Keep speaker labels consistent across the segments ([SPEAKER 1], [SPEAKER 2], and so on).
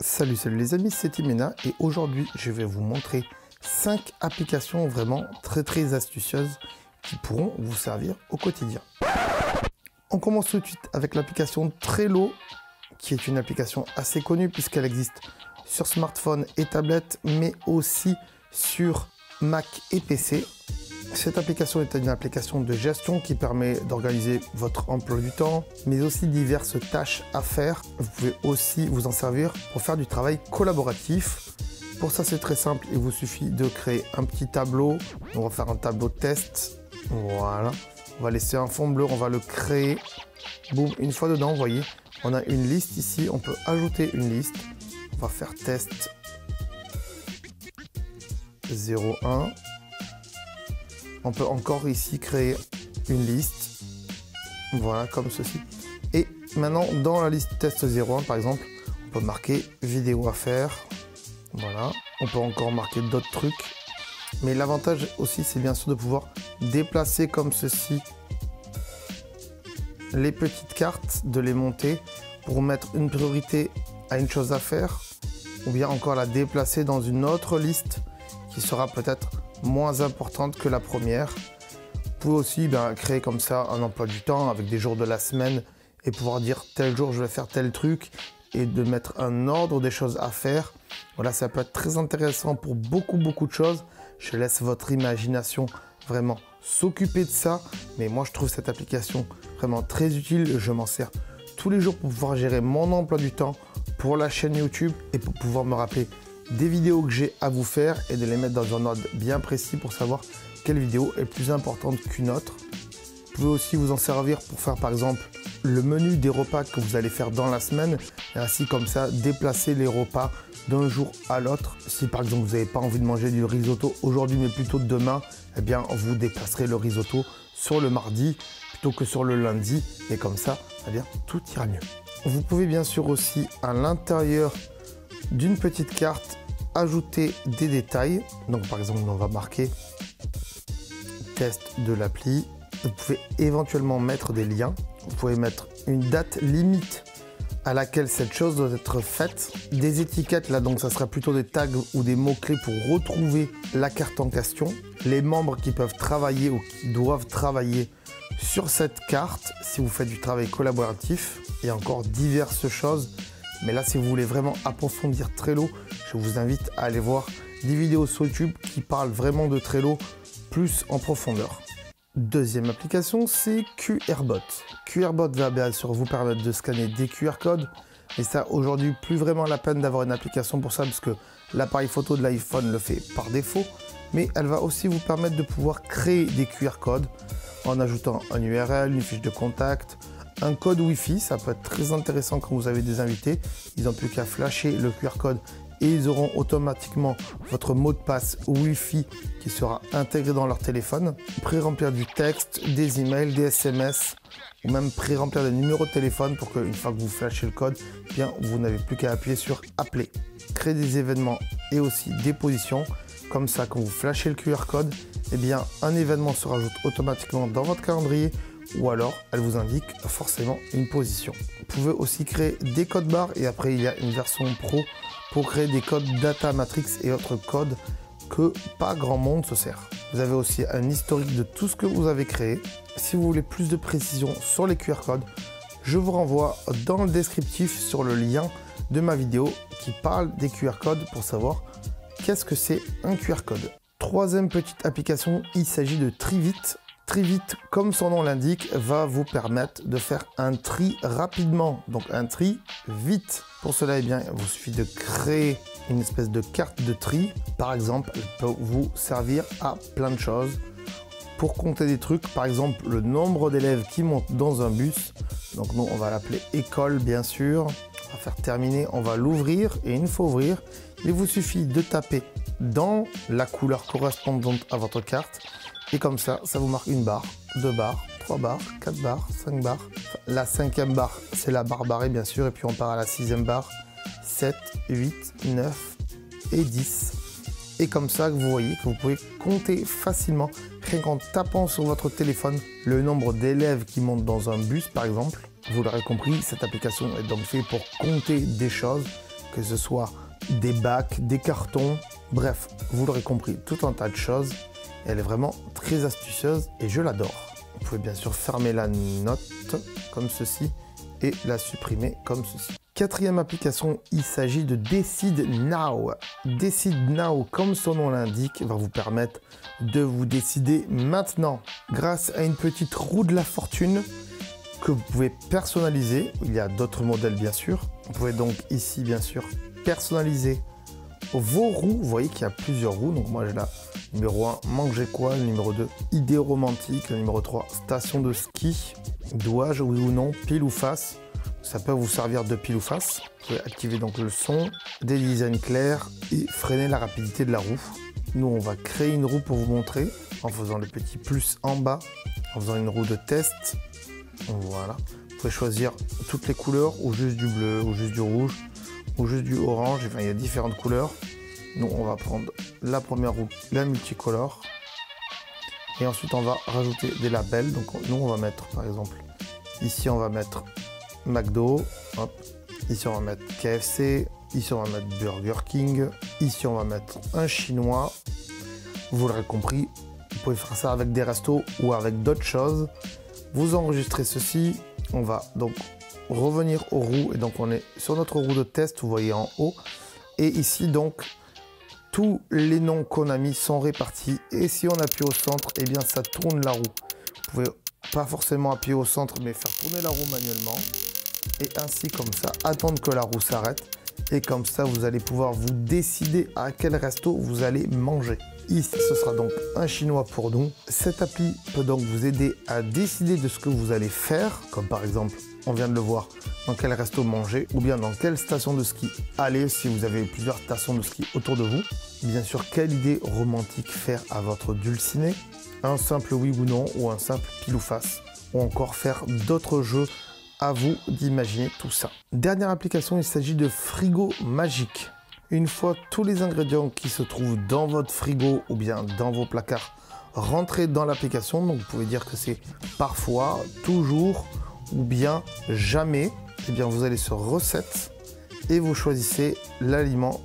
[SPEAKER 1] Salut les amis, c'est Timena et aujourd'hui je vais vous montrer 5 applications vraiment très astucieuses qui pourront vous servir au quotidien. On commence tout de suite avec l'application Trello, qui est une application assez connue puisqu'elle existe sur smartphone et tablette, mais aussi sur Mac et PC. Cette application est une application de gestion qui permet d'organiser votre emploi du temps, mais aussi diverses tâches à faire. Vous pouvez aussi vous en servir pour faire du travail collaboratif. Pour ça, c'est très simple. Il vous suffit de créer un petit tableau. On va faire un tableau test. Voilà. On va laisser un fond bleu. On va le créer. Boum. Une fois dedans, vous voyez, on a une liste ici. On peut ajouter une liste. On va faire test 01. On peut encore ici créer une liste, voilà, comme ceci. Et maintenant, dans la liste test 01, par exemple, on peut marquer vidéo à faire, voilà. On peut encore marquer d'autres trucs. Mais l'avantage aussi, c'est bien sûr de pouvoir déplacer comme ceci les petites cartes, de les monter pour mettre une priorité à une chose à faire, ou bien encore la déplacer dans une autre liste qui sera peut-être moins importante que la première. Vous pouvez aussi créer comme ça un emploi du temps avec des jours de la semaine et pouvoir dire tel jour je vais faire tel truc et de mettre un ordre des choses à faire. Voilà, ça peut être très intéressant pour beaucoup de choses. Je laisse votre imagination vraiment s'occuper de ça, mais moi je trouve cette application vraiment très utile. Je m'en sers tous les jours pour pouvoir gérer mon emploi du temps pour la chaîne YouTube et pour pouvoir me rappeler des vidéos que j'ai à vous faire et de les mettre dans un ordre bien précis pour savoir quelle vidéo est plus importante qu'une autre. Vous pouvez aussi vous en servir pour faire par exemple le menu des repas que vous allez faire dans la semaine et ainsi comme ça déplacer les repas d'un jour à l'autre. Si par exemple vous n'avez pas envie de manger du risotto aujourd'hui mais plutôt demain, eh bien vous déplacerez le risotto sur le mardi plutôt que sur le lundi et comme ça, eh bien tout ira mieux. Vous pouvez bien sûr aussi à l'intérieur d'une petite carte ajouter des détails. Donc par exemple on va marquer test de l'appli. Vous pouvez éventuellement mettre des liens. Vous pouvez mettre une date limite à laquelle cette chose doit être faite. Des étiquettes là, donc ça sera plutôt des tags ou des mots-clés pour retrouver la carte en question. Les membres qui peuvent travailler ou qui doivent travailler sur cette carte si vous faites du travail collaboratif et encore diverses choses. Mais là, si vous voulez vraiment approfondir Trello, je vous invite à aller voir des vidéos sur YouTube qui parlent vraiment de Trello plus en profondeur. Deuxième application, c'est QRBot. QRBot va bien sûr vous permettre de scanner des QR codes. Et ça, aujourd'hui, plus vraiment la peine d'avoir une application pour ça parce que l'appareil photo de l'iPhone le fait par défaut. Mais elle va aussi vous permettre de pouvoir créer des QR codes en ajoutant un URL, une fiche de contact, un code Wi-Fi. Ça peut être très intéressant quand vous avez des invités. Ils n'ont plus qu'à flasher le QR code et ils auront automatiquement votre mot de passe Wi-Fi qui sera intégré dans leur téléphone. Pré-remplir du texte, des emails, des SMS ou même pré-remplir des numéros de téléphone pour qu'une fois que vous flashez le code, bien, vous n'avez plus qu'à appuyer sur appeler. Créer des événements et aussi des positions. Comme ça, quand vous flashez le QR code, eh bien, un événement se rajoute automatiquement dans votre calendrier ou alors elle vous indique forcément une position. Vous pouvez aussi créer des codes barres et après il y a une version pro pour créer des codes data matrix et autres codes que pas grand monde se sert. Vous avez aussi un historique de tout ce que vous avez créé. Si vous voulez plus de précision sur les QR codes, je vous renvoie dans le descriptif sur le lien de ma vidéo qui parle des QR codes pour savoir qu'est-ce que c'est un QR code. Troisième petite application, il s'agit de Trivit. Trivit, comme son nom l'indique, va vous permettre de faire un tri rapidement, donc un tri vite. Pour cela, eh bien, il vous suffit de créer une espèce de carte de tri. Par exemple, elle peut vous servir à plein de choses. Pour compter des trucs, par exemple, le nombre d'élèves qui montent dans un bus. Donc nous, on va l'appeler école, bien sûr. On va faire terminer, on va l'ouvrir et une fois ouvrir, il vous suffit de taper dans la couleur correspondante à votre carte. Et comme ça, ça vous marque une barre, 2 barres, 3 barres, 4 barres, 5 barres. La 5e barre, c'est la barre barrée, bien sûr. Et puis on part à la 6e barre, 7, 8, 9 et 10. Et comme ça, vous voyez que vous pouvez compter facilement, rien qu'en tapant sur votre téléphone, le nombre d'élèves qui montent dans un bus par exemple. Vous l'aurez compris, cette application est donc faite pour compter des choses, que ce soit des bacs, des cartons, bref, vous l'aurez compris, tout un tas de choses. Elle est vraiment très astucieuse et je l'adore. Vous pouvez bien sûr fermer la note comme ceci et la supprimer comme ceci. Quatrième application, il s'agit de Decide Now. Decide Now, comme son nom l'indique, va vous permettre de vous décider maintenant. Grâce à une petite roue de la fortune que vous pouvez personnaliser. Il y a d'autres modèles bien sûr. Vous pouvez donc ici bien sûr personnaliser vos roues. Vous voyez qu'il y a plusieurs roues. Donc moi j'ai la numéro 1, manger quoi, le numéro 2, idée romantique, le numéro 3, station de ski. Dois-je, oui ou non, pile ou face. Ça peut vous servir de pile ou face. Vous pouvez activer donc le son, des designs clairs et freiner la rapidité de la roue. Nous, on va créer une roue pour vous montrer en faisant le petit plus en bas, en faisant une roue de test. Voilà. Vous pouvez choisir toutes les couleurs ou juste du bleu ou juste du rouge ou juste du orange. Enfin, il y a différentes couleurs. Nous, on va prendre la première roue, la multicolore. Et ensuite, on va rajouter des labels. Donc, nous, on va mettre, par exemple, ici, on va mettre McDo. Hop. Ici, on va mettre KFC. Ici, on va mettre Burger King. Ici, on va mettre un chinois. Vous l'aurez compris, vous pouvez faire ça avec des restos ou avec d'autres choses. Vous enregistrez ceci. On va donc revenir aux roues. Et donc, on est sur notre roue de test, vous voyez en haut. Et ici, donc, tous les noms qu'on a mis sont répartis. Et si on appuie au centre, eh bien, ça tourne la roue. Vous pouvez pas forcément appuyer au centre, mais faire tourner la roue manuellement. Et ainsi, comme ça, attendre que la roue s'arrête. Et comme ça, vous allez pouvoir vous décider à quel resto vous allez manger. Ici, ce sera donc un chinois pour nous. Cette appli peut donc vous aider à décider de ce que vous allez faire. Comme par exemple, on vient de le voir, dans quel resto manger ou bien dans quelle station de ski aller si vous avez plusieurs stations de ski autour de vous. Bien sûr, quelle idée romantique faire à votre dulciné. Un simple oui ou non ou un simple pile ou face. Ou encore faire d'autres jeux. À vous d'imaginer tout ça. Dernière application, il s'agit de Frigo Magique. Une fois tous les ingrédients qui se trouvent dans votre frigo ou bien dans vos placards rentrés dans l'application, donc vous pouvez dire que c'est parfois, toujours ou bien jamais, et bien vous allez sur recettes et vous choisissez l'aliment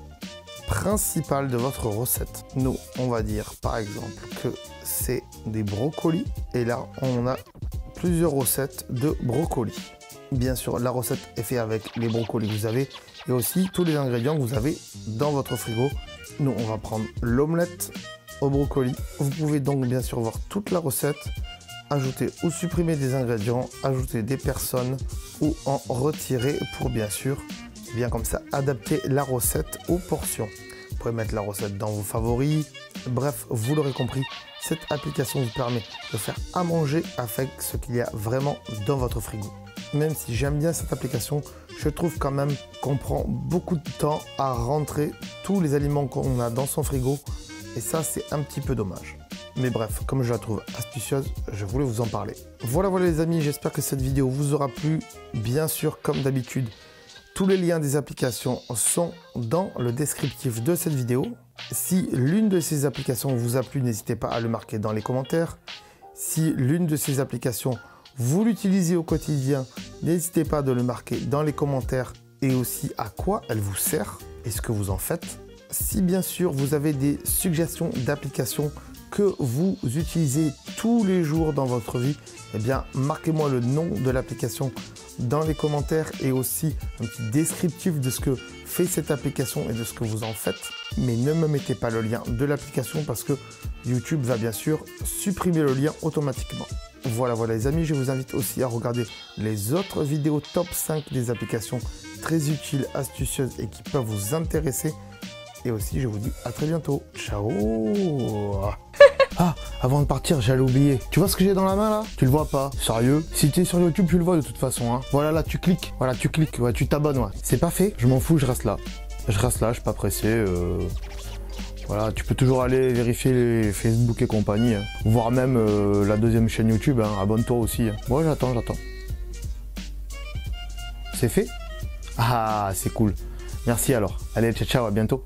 [SPEAKER 1] principal de votre recette. Nous, on va dire par exemple que c'est des brocolis et là on a plusieurs recettes de brocolis. Bien sûr, la recette est faite avec les brocolis que vous avez et aussi tous les ingrédients que vous avez dans votre frigo. Nous, on va prendre l'omelette au brocoli. Vous pouvez donc bien sûr voir toute la recette, ajouter ou supprimer des ingrédients, ajouter des personnes ou en retirer pour bien sûr, bien comme ça, adapter la recette aux portions. Vous pouvez mettre la recette dans vos favoris. Bref, vous l'aurez compris, cette application vous permet de faire à manger avec ce qu'il y a vraiment dans votre frigo. Même si j'aime bien cette application, je trouve quand même qu'on prend beaucoup de temps à rentrer tous les aliments qu'on a dans son frigo. Et ça, c'est un petit peu dommage. Mais bref, comme je la trouve astucieuse, je voulais vous en parler. Voilà les amis, j'espère que cette vidéo vous aura plu. Bien sûr, comme d'habitude, tous les liens des applications sont dans le descriptif de cette vidéo. Si l'une de ces applications vous a plu, n'hésitez pas à le marquer dans les commentaires. Si l'une de ces applications vous l'utilisez au quotidien, n'hésitez pas de le marquer dans les commentaires et aussi à quoi elle vous sert et ce que vous en faites. Si bien sûr vous avez des suggestions d'applications que vous utilisez tous les jours dans votre vie, eh bien marquez-moi le nom de l'application dans les commentaires et aussi un petit descriptif de ce que fait cette application et de ce que vous en faites. Mais ne me mettez pas le lien de l'application parce que YouTube va bien sûr supprimer le lien automatiquement. Voilà les amis, je vous invite aussi à regarder les autres vidéos top 5 des applications très utiles, astucieuses et qui peuvent vous intéresser. Et aussi, je vous dis à très bientôt. Ciao. Ah, avant de partir, j'allais oublier. Tu vois ce que j'ai dans la main là? Tu le vois pas? Sérieux? Si tu es sur YouTube, tu le vois de toute façon. Hein. Voilà, là, tu cliques. Voilà, tu cliques. Ouais, tu t'abonnes. Ouais. C'est pas fait. Je m'en fous, je reste là. Je reste là, je suis pas pressé. Voilà, tu peux toujours aller vérifier les Facebook et compagnie, hein. Voire même la deuxième chaîne YouTube, hein. Abonne-toi aussi. Hein. Ouais, j'attends. C'est fait? Ah, c'est cool. Merci alors. Allez, ciao, à bientôt.